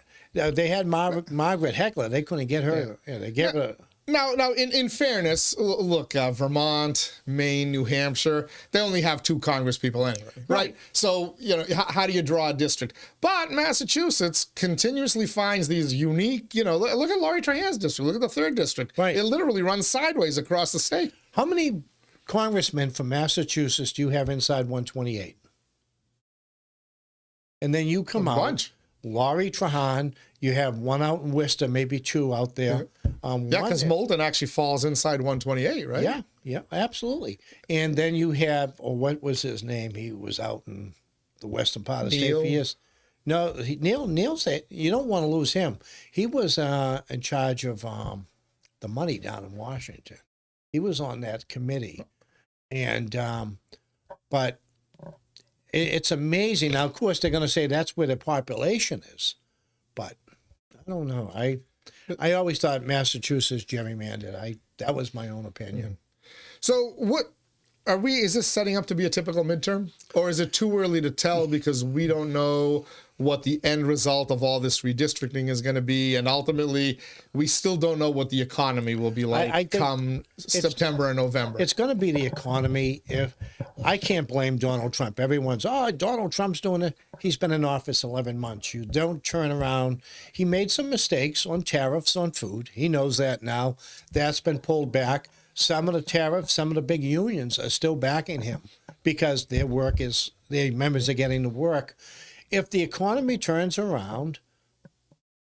They had Margaret Heckler. They couldn't get her. Yeah, they gave her. Now, in fairness, look, Vermont, Maine, New Hampshire, they only have 2 Congress people anyway, right? So, how do you draw a district? But Massachusetts continuously finds these unique, look at Laurie Trahan's district, look at the 3rd district. Right. It literally runs sideways across the state. How many congressmen from Massachusetts do you have inside 128? And then you come out. Bunch. Laurie Trahan, you have 1 out in Worcester, maybe 2 out there. Yeah, because Moulton actually falls inside 128, right? Yeah, absolutely. And then you have, what was his name? He was out in the western part of the state for years. No, Neil's, you don't want to lose him. He was in charge of the money down in Washington. He was on that committee. And, but it's amazing. Now, of course, they're going to say that's where the population is. But I don't know. I always thought Massachusetts gerrymandered. That was my own opinion. So what is this setting up to be a typical midterm? Or is it too early to tell because we don't know what the end result of all this redistricting is going to be, and ultimately we still don't know what the economy will be like come September and November. It's going to be the economy. If I can't blame Donald Trump. Everyone's, Donald Trump's doing it. He's been in office 11 months. You don't turn around. He made some mistakes on tariffs on food. He knows that now. That's been pulled back. Some of the tariffs, some of the big unions are still backing him because their members are getting to work. If the economy turns around,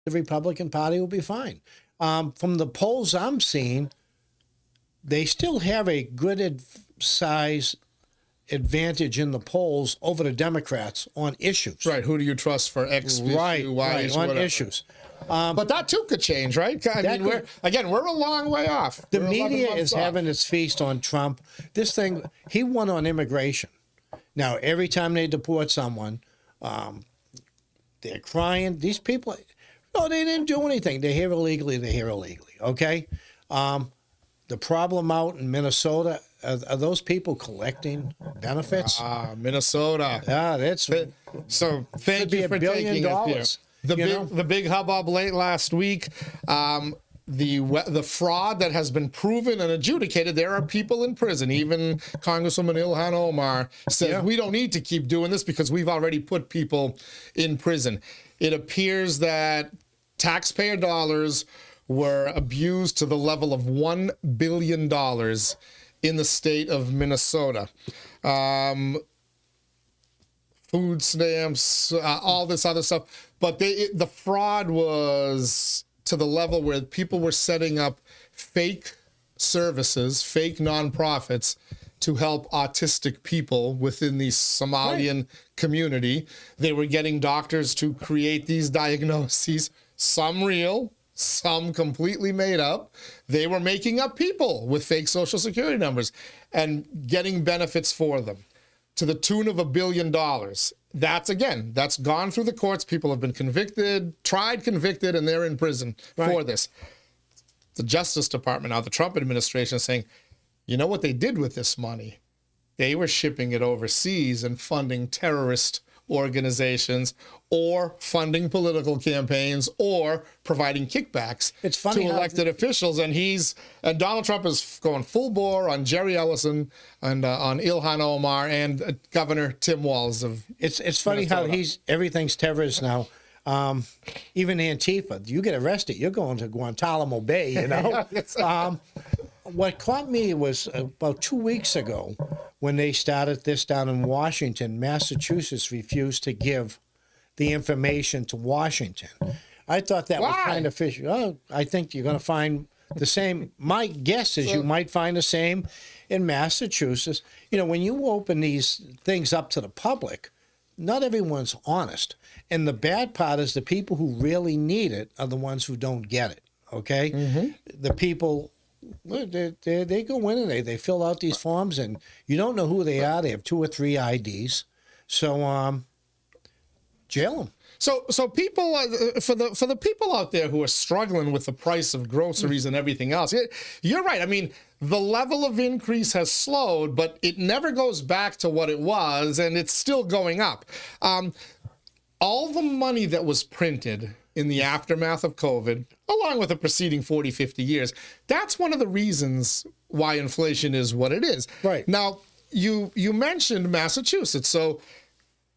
the Republican Party will be fine. From the polls I'm seeing, they still have a good size advantage in the polls over the Democrats on issues. Right. Who do you trust for X issue, Y issue, on whatever. issues. But that too could change, right? I mean, we're a long way off. The media is having its feast on Trump. This thing, he won on immigration. Now, every time they deport someone, they're crying. These people, no, they didn't do anything. They're here illegally. Okay? The problem out in Minnesota, are those people collecting benefits? Minnesota. Yeah, that's... So thank you for taking it here. The big hubbub late last week, the fraud that has been proven and adjudicated, there are people in prison. Even Congresswoman Ilhan Omar said, we don't need to keep doing this because we've already put people in prison. It appears that taxpayer dollars were abused to the level of $1 billion in the state of Minnesota. Food stamps, all this other stuff. But the fraud was to the level where people were setting up fake services, fake nonprofits to help autistic people within the Somalian community. They were getting doctors to create these diagnoses, some real, some completely made up. They were making up people with fake Social Security numbers and getting benefits for them to the tune of $1 billion. That's gone through the courts. People have been tried, convicted, and they're in prison for this. The Justice Department, now the Trump administration, is saying, you know what they did with this money? They were shipping it overseas and funding terrorist organizations or funding political campaigns or providing kickbacks to elected officials. And Donald Trump is going full bore on Jerry Ellison and on Ilhan Omar and Governor Tim Walz of It's funny Minnesota. How everything's terrorist now. Even Antifa, you get arrested, you're going to Guantanamo Bay, you know. What caught me was about 2 weeks ago when they started this down in Washington, Massachusetts refused to give the information to Washington. I thought that was kind of fishy. Oh, I think you're going to find the same. My guess is you might find the same in Massachusetts. You know, when you open these things up to the public, not everyone's honest. And the bad part is the people who really need it are the ones who don't get it, okay? Mm-hmm. The people... They go in and they fill out these forms, and you don't know who they are. They have 2 or 3 IDs. So, jail them. So people for the people out there who are struggling with the price of groceries and everything else, you're right. I mean, the level of increase has slowed, but it never goes back to what it was, and it's still going up. All the money that was printed in the aftermath of COVID, along with the preceding 40, 50 years, that's one of the reasons why inflation is what it is. Right. Now, you mentioned Massachusetts. So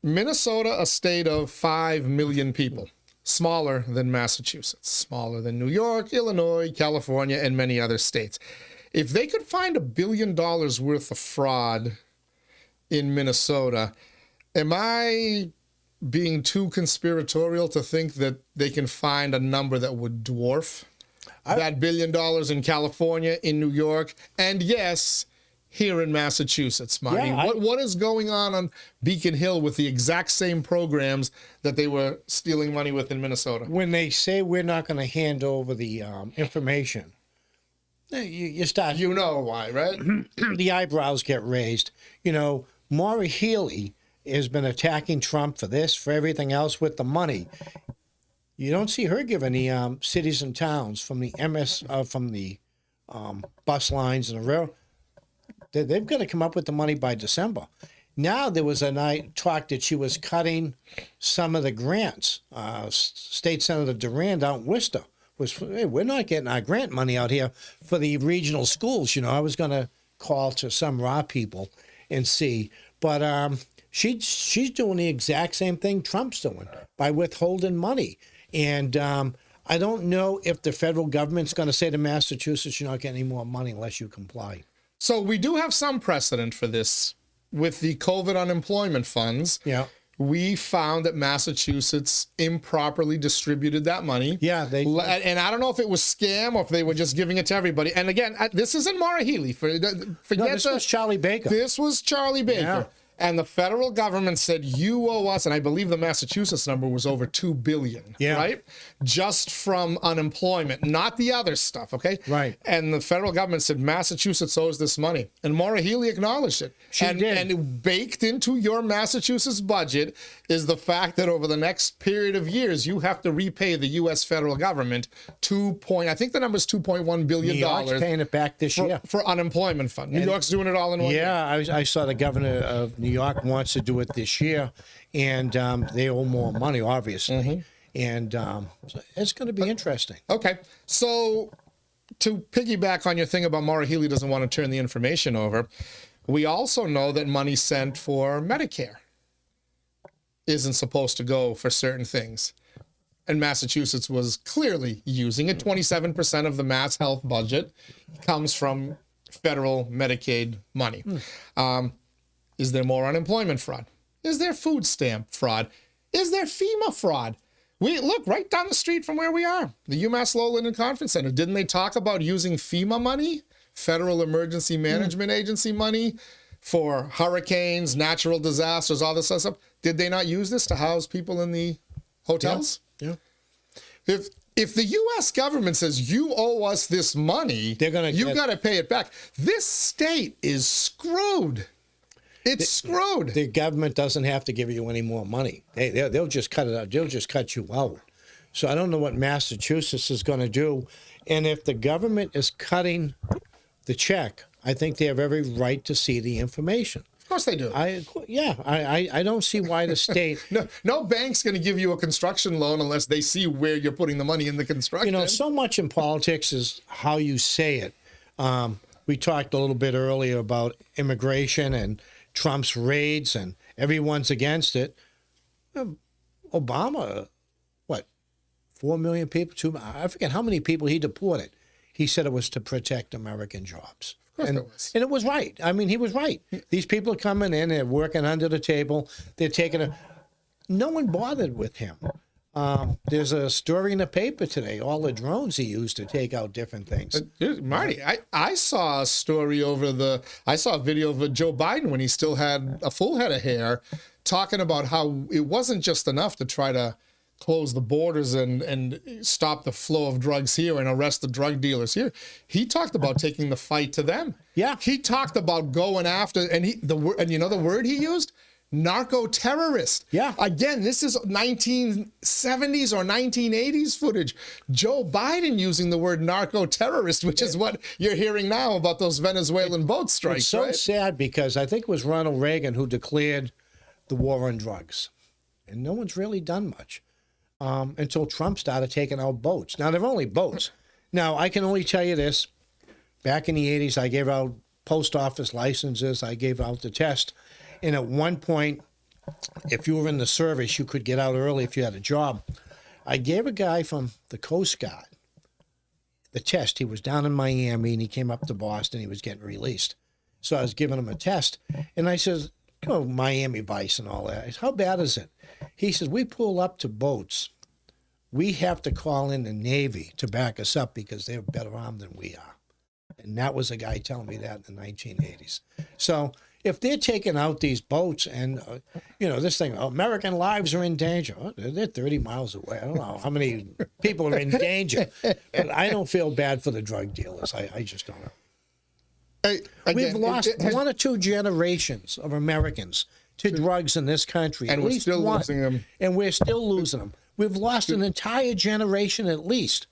Minnesota, a state of 5 million people, smaller than Massachusetts, smaller than New York, Illinois, California, and many other states. If they could find $1 billion worth of fraud in Minnesota, am I being too conspiratorial to think that they can find a number that would dwarf that $1 billion in California, in New York, and yes, here in Massachusetts, Marty? Yeah, what is going on Beacon Hill with the exact same programs that they were stealing money with in Minnesota? When they say we're not going to hand over the information, you start. You know why, right? The eyebrows get raised. You know, Maura Healey has been attacking Trump for this, for everything else with the money. You don't see her give any cities and towns from the bus lines and the rail. They've got to come up with the money by December. Now there was a talk that she was cutting some of the grants. State Senator Durand out in Worcester was, hey, we're not getting our grant money out here for the regional schools. You know, I was going to call to some raw people and see, but she's doing the exact same thing Trump's doing by withholding money. And I don't know if the federal government's going to say to Massachusetts, you're not getting any more money unless you comply. So we do have some precedent for this with the COVID unemployment funds. Yeah. We found that Massachusetts improperly distributed that money. Yeah. And I don't know if it was scam or if they were just giving it to everybody. And again, this isn't Maura Healey. This was Charlie Baker. This was Charlie Baker. Yeah. And the federal government said, you owe us, and I believe the Massachusetts number was over $2 billion, right? Just from unemployment, not the other stuff, okay? Right. And the federal government said, Massachusetts owes this money. And Maura Healey acknowledged it. She did. And baked into your Massachusetts budget is the fact that over the next period of years, you have to repay the U.S. federal government I think the number is $2.1 billion. New York's paying it back this year. For unemployment fund. New York's doing it all in one year. Yeah, I saw the governor of New York wants to do it this year, and they owe more money, obviously. Mm-hmm. And so it's going to be interesting. Okay, so to piggyback on your thing about Maura Healey doesn't want to turn the information over, we also know that money sent for Medicare isn't supposed to go for certain things. And Massachusetts was clearly using it. 27% of the Mass Health budget comes from federal Medicaid money. Is there more unemployment fraud? Is there food stamp fraud? Is there FEMA fraud? We look right down the street from where we are, the UMass Lowell Conference Center. Didn't they talk about using FEMA money, Federal Emergency Management Agency money, for hurricanes, natural disasters, all this other stuff? Did they not use this to house people in the hotels? Yeah. If the U.S. government says you owe us this money, you've got to pay it back. This state is screwed. It's screwed. The government doesn't have to give you any more money. They'll just cut it out. They'll just cut you out. So I don't know what Massachusetts is going to do. And if the government is cutting the check, I think they have every right to see the information. Of course they do. I don't see why the state... No bank's going to give you a construction loan unless they see where you're putting the money in the construction. You know, so much in politics is how you say it. We talked a little bit earlier about immigration and Trump's raids, and everyone's against it. Obama, 4 million people? I forget how many people he deported. He said it was to protect American jobs. And it was right. I mean, he was right. These people are coming in, they're working under the table, they're taking no one bothered with him. There's a story in the paper today, all the drones he used to take out different things. Marty, I saw a story I saw a video of Joe Biden when he still had a full head of hair, talking about how it wasn't just enough to try to close the borders and stop the flow of drugs here and arrest the drug dealers here. He talked about taking the fight to them. Yeah. He talked about going after, and you know the word he used? narco-terrorist. Yeah. Again, this is 1970s or 1980s footage. Joe Biden using the word narco-terrorist, which is what you're hearing now about those Venezuelan boat strikes. It's so right? sad because I think it was Ronald Reagan who declared the war on drugs. And no one's really done much until Trump started taking out boats. Now, they're only boats. Now, I can only tell you this. Back in the 80s, I gave out post office licenses. I gave out the test. And at one point, if you were in the service, you could get out early if you had a job. I gave a guy from the Coast Guard the test. He was down in Miami, and he came up to Boston. He was getting released. So I was giving him a test. And I says, Miami Vice and all that. I said, how bad is it? He says, we pull up to boats. We have to call in the Navy to back us up because they're better armed than we are. And that was a guy telling me that in the 1980s. So if they're taking out these boats and, this thing, American lives are in danger. Oh, they're 30 miles away. I don't know how many people are in danger. But I don't feel bad for the drug dealers. I just don't know. We've lost one or two generations of Americans to drugs in this country. And we're still losing them. And we're still losing them. We've lost an entire generation at least.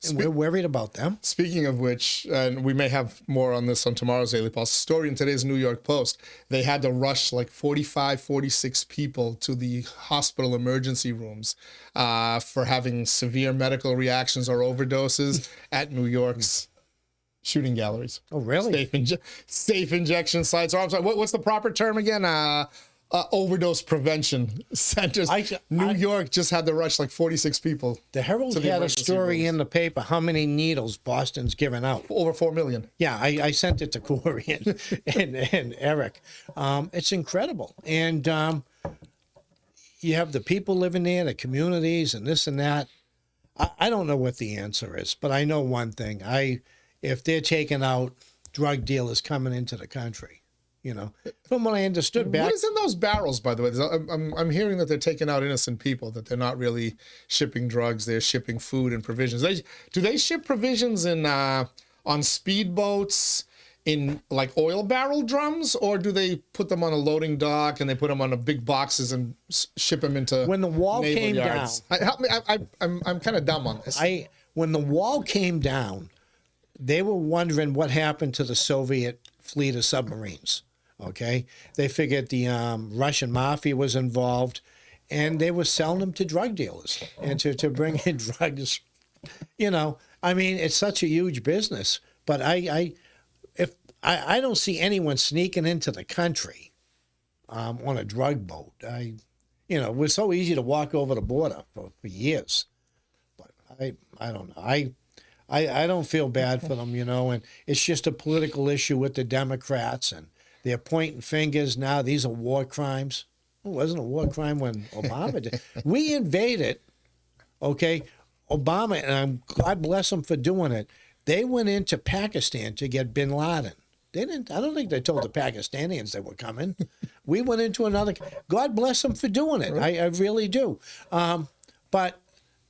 And we're worried about them. Speaking of which, and we may have more on this on tomorrow's Daily Pulse, story in today's New York Post, they had to rush like 45, 46 people to the hospital emergency rooms for having severe medical reactions or overdoses at New York's shooting galleries. Oh, really? Safe injection sites. Or I'm sorry, what's the proper term again? Overdose prevention centers. New York just had to rush like 46 people. The Herald had a story in the paper how many needles Boston's given out. Over 4 million. Yeah, I sent it to Corey and Eric. It's incredible. And you have the people living there, the communities, and this and that. I don't know what the answer is, but I know one thing. If they're taking out drug dealers coming into the country, from what I understood back. What is in those barrels, by the way? I'm hearing that they're taking out innocent people, that they're not really shipping drugs. They're shipping food and provisions. Do they ship provisions in on speedboats in like oil barrel drums, or do they put them on a loading dock and they put them on big boxes and ship them into when the wall naval came yards? down? Help me. I'm kind of dumb on this. When the wall came down, they were wondering what happened to the Soviet fleet of submarines. Okay, they figured the Russian mafia was involved, and they were selling them to drug dealers and to bring in drugs. It's such a huge business. But I don't see anyone sneaking into the country on a drug boat. It was so easy to walk over the border for years. But I don't know. I don't feel bad for them, and it's just a political issue with the Democrats, and they're pointing fingers now. These are war crimes. It wasn't a war crime when Obama did. We invaded, okay? Obama, and God bless them for doing it. They went into Pakistan to get bin Laden. They didn't. I don't think they told the Pakistanians they were coming. We went into another. God bless them for doing it. Right. I really do. But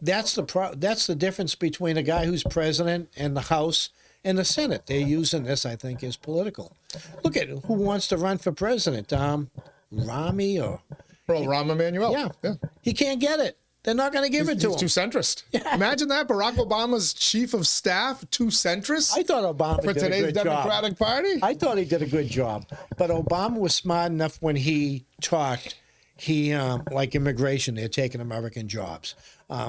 that's the difference between a guy who's president and the House and the Senate. They're using this, I think, as political. Look at who wants to run for president. Rami or Rahm Emanuel. Yeah. He can't get it. They're not going to give it to him. He's too centrist. Yeah. Imagine that. Barack Obama's chief of staff, too centrist. I thought Obama for did today's a good Democratic job. Party. I thought he did a good job. But Obama was smart enough when he talked. He, like immigration, they're taking American jobs.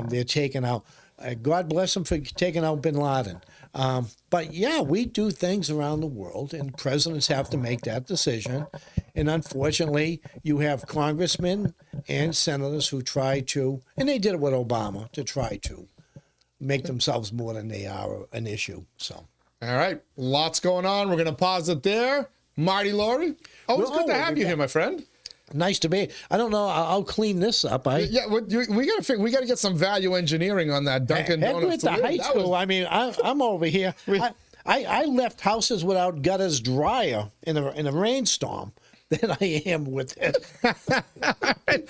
They're taking out, God bless them for taking out bin Laden. But yeah, we do things around the world, and presidents have to make that decision. And unfortunately, you have congressmen and senators who try to, and they did it with Obama, to try to make themselves more than they are an issue. So, all right, lots going on. We're going to pause it there. Marty Laurie, always good to have you here, my friend. Nice to be. I don't know. I'll clean this up. We got to get some value engineering on that Dunkin' Donuts. Head with the high school. I'm over here. I left houses without gutters dryer in a rainstorm than I am with it.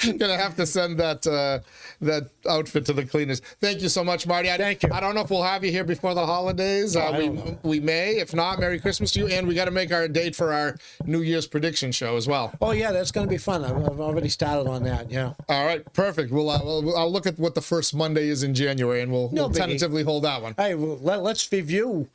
You're gonna have to send that outfit to the cleaners. Thank you so much, Marty. Thank you. I don't know if we'll have you here before the holidays. I don't know. We may. If not, Merry Christmas to you. And we got to make our date for our New Year's prediction show as well. Oh yeah, that's going to be fun. I've already started on that. Yeah. All right, perfect. I'll look at what the first Monday is in January, and we'll biggie. tentatively hold that one. Hey, well, let's review.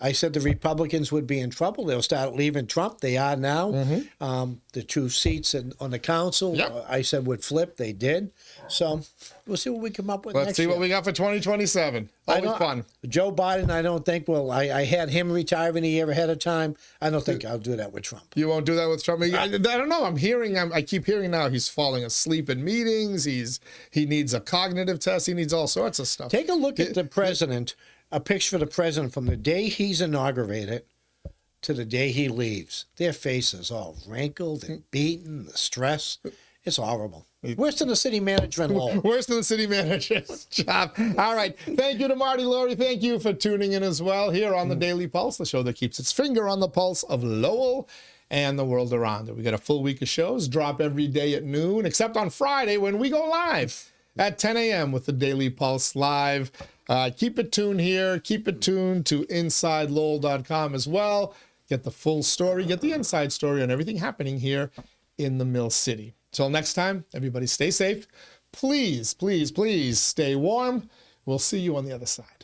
I said the Republicans would be in trouble. They'll start leaving Trump. They are now. The 2 seats on the council, Yep. I said would flip. They did. So we'll see what we come up with Let's next see year. what we got for 2027. Always fun. Joe Biden, I don't think will. I had him retiring a year ahead of time. I don't think I'll do that with Trump. You won't do that with Trump. I don't know. I keep hearing now he's falling asleep in meetings. He needs a cognitive test. He needs all sorts of stuff. Take a look at the president, a picture of the president from the day he's inaugurated to the day he leaves. Their faces all wrinkled and beaten, the stress. It's horrible. Worse than the city manager in Lowell. Worse than the city manager's job. All right. Thank you to Marty Laurie. Thank you for tuning in as well here on the Daily Pulse, the show that keeps its finger on the pulse of Lowell and the world around it. We got a full week of shows, drop every day at noon, except on Friday when we go live at 10 a.m. with the Daily Pulse Live. Keep it tuned here. Keep it tuned to InsideLowell.com as well. Get the full story, get the inside story on everything happening here in the Mill City. Till next time, everybody stay safe. Please, please, please stay warm. We'll see you on the other side.